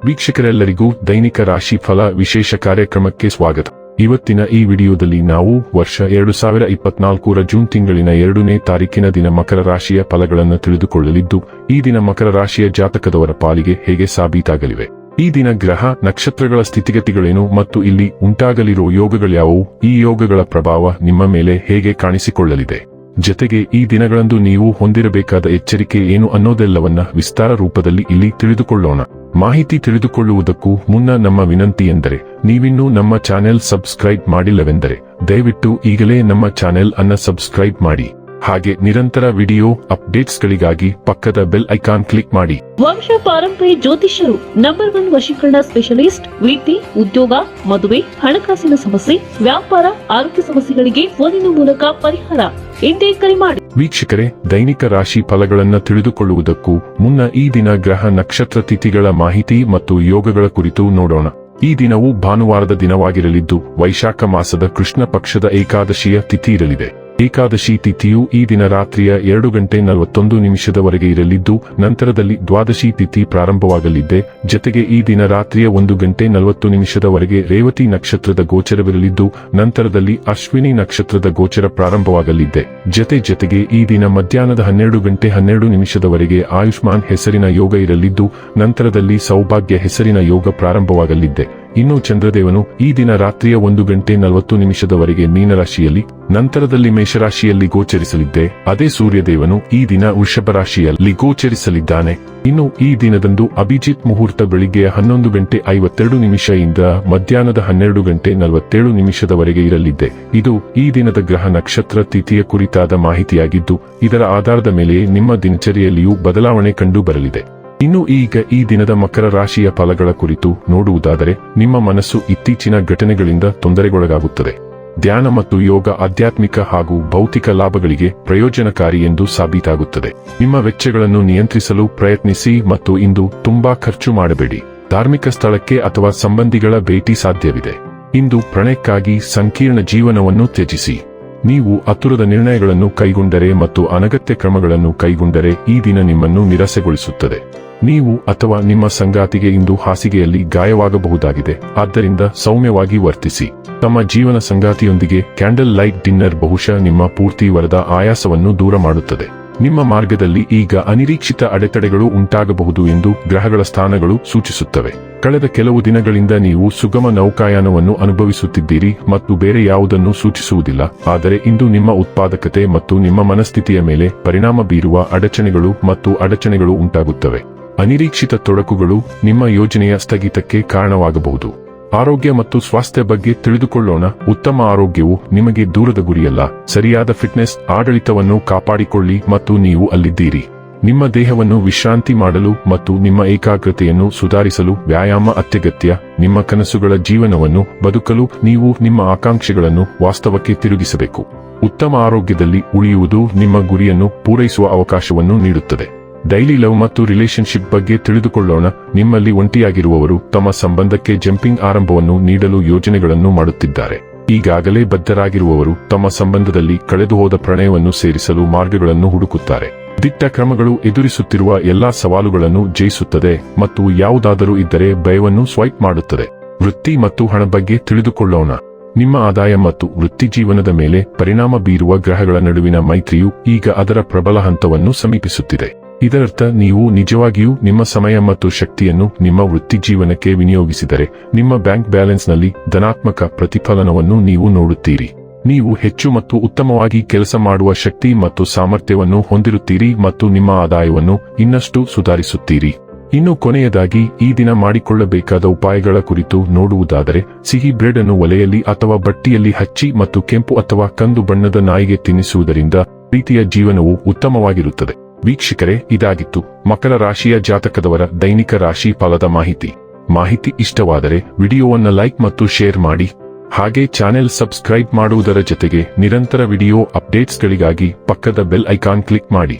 ವೀಕ್ಷಕರೆಲ್ಲರಿಗೂ ದೈನಿಕ ರಾಶಿ ಫಲ ವಿಶೇಷ ಕಾರ್ಯಕ್ರಮಕ್ಕೆ ಸ್ವಾಗತ. ಇವತ್ತಿನ ಈ ವಿಡಿಯೋದಲ್ಲಿ ನಾವು ವರ್ಷ 2024ರ ಜೂನ್ ತಿಂಗಳಿನ 2ನೇ ತಾರೀಕಿನ ದಿನ ಮಕರ ರಾಶಿಯ ಫಲಗಳನ್ನು ತಿಳಿದುಕೊಳ್ಳಲಿದ್ದು, ಈ ದಿನ ಮಕರ ರಾಶಿಯ ಜಾತಕದವರ ಪಾಲಿಗೆ ಹೇಗೆ ಸಾಬೀತಾಗಲಿವೆ, ಈ ದಿನ ಗ್ರಹ ನಕ್ಷತ್ರಗಳ ಸ್ಥಿತಿಗತಿಗಳೇನು ಮತ್ತು ಇಲ್ಲಿ ಉಂಟಾಗಲಿರೋ ಯೋಗಗಳ್ಯಾವುವು, ಈ ಯೋಗಗಳ ಪ್ರಭಾವ ನಿಮ್ಮ ಮೇಲೆ ಹೇಗೆ ಕಾಣಿಸಿಕೊಳ್ಳಲಿದೆ, ಜತೆಗೆ ಈ ದಿನಗಳಂದು ನೀವು ಹೊಂದಿರಬೇಕಾದ ಎಚ್ಚರಿಕೆ ಏನು ಅನ್ನೋದೆಲ್ಲವನ್ನ ವಿಸ್ತಾರ ರೂಪದಲ್ಲಿ ಇಲ್ಲಿ ತಿಳಿದುಕೊಳ್ಳೋಣ. ಮಾಹಿತಿ ತಿಳಿದುಕೊಳ್ಳುವುದಕ್ಕೂ ಮುನ್ನ ನಮ್ಮ ವಿನಂತಿ ಎಂದರೆ, ನೀವಿನ್ನೂ ನಮ್ಮ ಚಾನೆಲ್ ಸಬ್ಸ್ಕ್ರೈಬ್ ಮಾಡಿಲ್ಲವೆಂದರೆ ದಯವಿಟ್ಟು ಈಗಲೇ ನಮ್ಮ ಚಾನೆಲ್ ಅನ್ನ ಸಬ್ಸ್ಕ್ರೈಬ್ ಮಾಡಿ. ಹಾಗೆ ನಿರಂತರ ವಿಡಿಯೋ ಅಪ್ಡೇಟ್ಸ್ಗಳಿಗಾಗಿ ಪಕ್ಕದ ಬೆಲ್ ಐಕಾನ್ ಕ್ಲಿಕ್ ಮಾಡಿ. ವಂಶ ಪಾರಂಪರ್ಯ ಜ್ಯೋತಿಷ್ಯರು ನಂಬರ್ 1 ವಶೀಕರಣ ಸ್ಪೆಷಲಿಸ್ಟ್. ವೃತ್ತಿ, ಉದ್ಯೋಗ, ಮದುವೆ, ಹಣಕಾಸಿನ ಸಮಸ್ಯೆ, ವ್ಯಾಪಾರ, ಆರೋಗ್ಯ ಸಮಸ್ಯೆಗಳಿಗೆ ಫೋನಿನ ಮೂಲಕ ಪರಿಹಾರ. ಇಂದೇ ಕರೆ ಮಾಡಿ. ವೀಕ್ಷಕರೇ, ದೈನಿಕ ರಾಶಿ ಫಲಗಳನ್ನ ತಿಳಿದುಕೊಳ್ಳುವುದಕ್ಕೂ ಮುನ್ನ ಈ ದಿನ ಗ್ರಹ ನಕ್ಷತ್ರ ತಿಥಿಗಳ ಮಾಹಿತಿ ಮತ್ತು ಯೋಗಗಳ ಕುರಿತು ನೋಡೋಣ. ಈ ದಿನವು ಭಾನುವಾರದ ದಿನವಾಗಿರಲಿದ್ದು, ವೈಶಾಖ ಮಾಸದ ಕೃಷ್ಣ ಪಕ್ಷದ ಏಕಾದಶಿಯ ತಿಥಿ ಇರಲಿದೆ. ಏಕಾದಶಿ ತಿಥಿಯು ಈ ದಿನ ರಾತ್ರಿಯ 2:41 ಇರಲಿದ್ದು, ನಂತರದಲ್ಲಿ ದ್ವಾದಶಿ ತಿಥಿ ಪ್ರಾರಂಭವಾಗಲಿದೆ. ಜತೆಗೆ ಈ ದಿನ ರಾತ್ರಿಯ 1:40 ರೇವತಿ ನಕ್ಷತ್ರದ ಗೋಚರವಿರಲಿದ್ದು, ನಂತರದಲ್ಲಿ ಅಶ್ವಿನಿ ನಕ್ಷತ್ರದ ಗೋಚರ ಪ್ರಾರಂಭವಾಗಲಿದೆ. ಜತೆಗೆ ಈ ದಿನ ಮಧ್ಯಾಹ್ನದ 12:12 ಆಯುಷ್ಮಾನ್ ಹೆಸರಿನ ಯೋಗ ಇರಲಿದ್ದು, ನಂತರದಲ್ಲಿ ಸೌಭಾಗ್ಯ ಹೆಸರಿನ ಯೋಗ ಪ್ರಾರಂಭವಾಗಲಿದೆ. ಇನ್ನು ಚಂದ್ರದೇವನು ಈ ದಿನ ರಾತ್ರಿಯ 1:40 ಮೀನರಾಶಿಯಲ್ಲಿ, ನಂತರದಲ್ಲಿ ಮೇಷರಾಶಿಯಲ್ಲಿ ಗೋಚರಿಸಲಿದ್ದೆ. ಅದೇ ಸೂರ್ಯದೇವನು ಈ ದಿನ ವೃಷಭ ರಾಶಿಯಲ್ಲಿ ಗೋಚರಿಸಲಿದ್ದಾನೆ. ಇನ್ನು ಈ ದಿನದಂದು ಅಭಿಜಿತ್ ಮುಹೂರ್ತ ಬೆಳಿಗ್ಗೆ 11:52 ಇಂದ ಮಧ್ಯಾಹ್ನದ 12:47 ಇರಲಿದೆ. ಇದು ಈ ದಿನದ ಗ್ರಹ ನಕ್ಷತ್ರ ತಿಥಿಯ ಕುರಿತಾದ ಮಾಹಿತಿಯಾಗಿದ್ದು, ಇದರ ಆಧಾರದ ಮೇಲೆ ನಿಮ್ಮ ದಿನಚರಿಯಲ್ಲಿಯೂ ಬದಲಾವಣೆ ಕಂಡು ಬರಲಿದೆ. ಇನ್ನು ಈಗ ಈ ದಿನದ ಮಕರ ರಾಶಿಯ ಫಲಗಳ ಕುರಿತು ನೋಡುವುದಾದರೆ, ನಿಮ್ಮ ಮನಸ್ಸು ಇತ್ತೀಚಿನ ಘಟನೆಗಳಿಂದ ತೊಂದರೆಗೊಳಗಾಗುತ್ತದೆ. ಧ್ಯಾನ ಮತ್ತು ಯೋಗ ಆಧ್ಯಾತ್ಮಿಕ ಹಾಗೂ ಭೌತಿಕ ಲಾಭಗಳಿಗೆ ಪ್ರಯೋಜನಕಾರಿ ಎಂದು ಸಾಬೀತಾಗುತ್ತದೆ. ನಿಮ್ಮ ವೆಚ್ಚಗಳನ್ನು ನಿಯಂತ್ರಿಸಲು ಪ್ರಯತ್ನಿಸಿ ಮತ್ತು ಇಂದು ತುಂಬಾ ಖರ್ಚು ಮಾಡಬೇಡಿ. ಧಾರ್ಮಿಕ ಸ್ಥಳಕ್ಕೆ ಅಥವಾ ಸಂಬಂಧಿಗಳ ಭೇಟಿ ಸಾಧ್ಯವಿದೆ. ಇಂದು ಪ್ರಣಯಕ್ಕಾಗಿ ಸಂಕೀರ್ಣ ಜೀವನವನ್ನು ತ್ಯಜಿಸಿ. ನೀವು ಆತುರದ ನಿರ್ಣಯಗಳನ್ನು ಕೈಗೊಂಡರೆ ಮತ್ತು ಅನಗತ್ಯ ಕ್ರಮಗಳನ್ನು ಕೈಗೊಂಡರೆ ಈ ದಿನ ನಿಮ್ಮನ್ನು ನಿರಾಸೆಗೊಳಿಸುತ್ತದೆ. ನೀವು ಅಥವಾ ನಿಮ್ಮ ಸಂಗಾತಿಗೆ ಇಂದು ಹಾಸಿಗೆಯಲ್ಲಿ ಗಾಯವಾಗಬಹುದಾಗಿದೆ. ಆದ್ದರಿಂದ ಸೌಮ್ಯವಾಗಿ ವರ್ತಿಸಿ. ತಮ್ಮ ಜೀವನ ಸಂಗಾತಿಯೊಂದಿಗೆ ಕ್ಯಾಂಡಲ್ ಲೈಟ್ ಡಿನ್ನರ್ ಬಹುಶಃ ನಿಮ್ಮ ಪೂರ್ತಿ ವರದ ಆಯಾಸವನ್ನು ದೂರ ಮಾಡುತ್ತದೆ. ನಿಮ್ಮ ಮಾರ್ಗದಲ್ಲಿ ಈಗ ಅನಿರೀಕ್ಷಿತ ಅಡೆತಡೆಗಳು ಉಂಟಾಗಬಹುದು ಎಂದು ಗ್ರಹಗಳ ಸ್ಥಾನಗಳು ಸೂಚಿಸುತ್ತವೆ. ಕಳೆದ ಕೆಲವು ದಿನಗಳಿಂದ ನೀವು ಸುಗಮ ನೌಕಾಯಾನವನ್ನು ಅನುಭವಿಸುತ್ತಿದ್ದೀರಿ ಮತ್ತು ಬೇರೆ ಯಾವುದನ್ನು ಸೂಚಿಸುವುದಿಲ್ಲ. ಆದರೆ ಇಂದು ನಿಮ್ಮ ಉತ್ಪಾದಕತೆ ಮತ್ತು ನಿಮ್ಮ ಮನಸ್ಥಿತಿಯ ಮೇಲೆ ಪರಿಣಾಮ ಬೀರುವ ಅಡಚಣೆಗಳು ಉಂಟಾಗುತ್ತವೆ. ಅನಿರೀಕ್ಷಿತ ತೊಡಕುಗಳು ನಿಮ್ಮ ಯೋಜನೆಯ ಸ್ಥಗಿತಕ್ಕೆ ಕಾರಣವಾಗಬಹುದು. ಆರೋಗ್ಯ ಮತ್ತು ಸ್ವಾಸ್ಥ್ಯ ಬಗ್ಗೆ ತಿಳಿದುಕೊಳ್ಳೋಣ. ಉತ್ತಮ ಆರೋಗ್ಯವು ನಿಮಗೆ ದೂರದ ಗುರಿಯಲ್ಲ. ಸರಿಯಾದ ಫಿಟ್ನೆಸ್ ಆಡಳಿತವನ್ನು ಕಾಪಾಡಿಕೊಳ್ಳಿ ಮತ್ತು ನೀವು ಅಲ್ಲಿದ್ದೀರಿ. ನಿಮ್ಮ ದೇಹವನ್ನು ವಿಶ್ರಾಂತಿ ಮಾಡಲು ಮತ್ತು ನಿಮ್ಮ ಏಕಾಗ್ರತೆಯನ್ನು ಸುಧಾರಿಸಲು ವ್ಯಾಯಾಮ ಅತ್ಯಗತ್ಯ. ನಿಮ್ಮ ಕನಸುಗಳ ಜೀವನವನ್ನು ಬದುಕಲು ನೀವು ನಿಮ್ಮ ಆಕಾಂಕ್ಷೆಗಳನ್ನು ವಾಸ್ತವಕ್ಕೆ ತಿರುಗಿಸಬೇಕು. ಉತ್ತಮ ಆರೋಗ್ಯದಲ್ಲಿ ಉಳಿಯುವುದು ನಿಮ್ಮ ಗುರಿಯನ್ನು ಪೂರೈಸುವ ಅವಕಾಶವನ್ನು ನೀಡುತ್ತದೆ. ಡೈಲಿ ಲವ್ ಮತ್ತು ರಿಲೇಶನ್ಶಿಪ್ ಬಗ್ಗೆ ತಿಳಿದುಕೊಳ್ಳೋಣ. ನಿಮ್ಮಲ್ಲಿ ಒಂಟಿಯಾಗಿರುವವರು ತಮ್ಮ ಸಂಬಂಧಕ್ಕೆ ಜಂಪಿಂಗ್ ಆರಂಭವನ್ನು ನೀಡಲು ಯೋಜನೆಗಳನ್ನು ಮಾಡುತ್ತಿದ್ದಾರೆ. ಈಗಾಗಲೇ ಬದ್ಧರಾಗಿರುವವರು ತಮ್ಮ ಸಂಬಂಧದಲ್ಲಿ ಕಳೆದುಹೋದ ಪ್ರಣಯವನ್ನು ಸೇರಿಸಲು ಮಾರ್ಗಗಳನ್ನು ಹುಡುಕುತ್ತಾರೆ. ದಿಟ್ಟ ಕ್ರಮಗಳು ಎದುರಿಸುತ್ತಿರುವ ಎಲ್ಲಾ ಸವಾಲುಗಳನ್ನು ಜಯಿಸುತ್ತದೆ ಮತ್ತು ಯಾವುದಾದರೂ ಇದ್ದರೆ ಭಯವನ್ನು ಸ್ವೈಪ್ ಮಾಡುತ್ತದೆ. ವೃತ್ತಿ ಮತ್ತು ಹಣ ಬಗ್ಗೆ ತಿಳಿದುಕೊಳ್ಳೋಣ. ನಿಮ್ಮ ಆದಾಯ ಮತ್ತು ವೃತ್ತಿ ಜೀವನದ ಮೇಲೆ ಪರಿಣಾಮ ಬೀರುವ ಗ್ರಹಗಳ ನಡುವಿನ ಮೈತ್ರಿಯು ಈಗ ಅದರ ಪ್ರಬಲ ಹಂತವನ್ನು ಸಮೀಪಿಸುತ್ತಿದೆ. ಇದರರ್ಥ ನೀವು ನಿಜವಾಗಿಯೂ ನಿಮ್ಮ ಸಮಯ ಮತ್ತು ಶಕ್ತಿಯನ್ನು ನಿಮ್ಮ ವೃತ್ತಿ ಜೀವನಕ್ಕೆ ವಿನಿಯೋಗಿಸಿದರೆ ನಿಮ್ಮ ಬ್ಯಾಂಕ್ ಬ್ಯಾಲೆನ್ಸ್ನಲ್ಲಿ ಧನಾತ್ಮಕ ಪ್ರತಿಫಲನವನ್ನು ನೀವು ನೋಡುತ್ತೀರಿ. ನೀವು ಹೆಚ್ಚು ಮತ್ತು ಉತ್ತಮವಾಗಿ ಕೆಲಸ ಮಾಡುವ ಶಕ್ತಿ ಮತ್ತು ಸಾಮರ್ಥ್ಯವನ್ನು ಹೊಂದಿರುತ್ತೀರಿ ಮತ್ತು ನಿಮ್ಮ ಆದಾಯವನ್ನು ಇನ್ನಷ್ಟು ಸುಧಾರಿಸುತ್ತೀರಿ. ಇನ್ನು ಕೊನೆಯದಾಗಿ ಈ ದಿನ ಮಾಡಿಕೊಳ್ಳಬೇಕಾದ ಉಪಾಯಗಳ ಕುರಿತು ನೋಡುವುದಾದರೆ, ಸಿಹಿ ಬ್ರೆಡ್ ಅನ್ನು ಒಲೆಯಲ್ಲಿ ಅಥವಾ ಬಟ್ಟಿಯಲ್ಲಿ ಹಚ್ಚಿ ಮತ್ತು ಕೆಂಪು ಅಥವಾ ಕಂದು ಬಣ್ಣದ ನಾಯಿಗೆ ತಿನ್ನಿಸುವುದರಿಂದ ಪ್ರೀತಿಯ ಜೀವನವು ಉತ್ತಮವಾಗಿರುತ್ತದೆ. ವೀಕ್ಷಕರೇ, ಇದಾಗಿತ್ತು ಮಕರ ರಾಶಿಯ ಜಾತಕದವರ ದೈನಿಕ ರಾಶಿ ಫಲದ ಮಾಹಿತಿ ಇಷ್ಟವಾದರೆ ವಿಡಿಯೋವನ್ನು ಲೈಕ್ ಮತ್ತು ಶೇರ್ ಮಾಡಿ. ಹಾಗೆ ಚಾನೆಲ್ ಸಬ್ಸ್ಕ್ರೈಬ್ ಮಾಡುವುದರ ಜೊತೆಗೆ ನಿರಂತರ ವಿಡಿಯೋ ಅಪ್ಡೇಟ್ಸ್ಗಳಿಗಾಗಿ ಪಕ್ಕದ ಬೆಲ್ ಐಕಾನ್ ಕ್ಲಿಕ್ ಮಾಡಿ.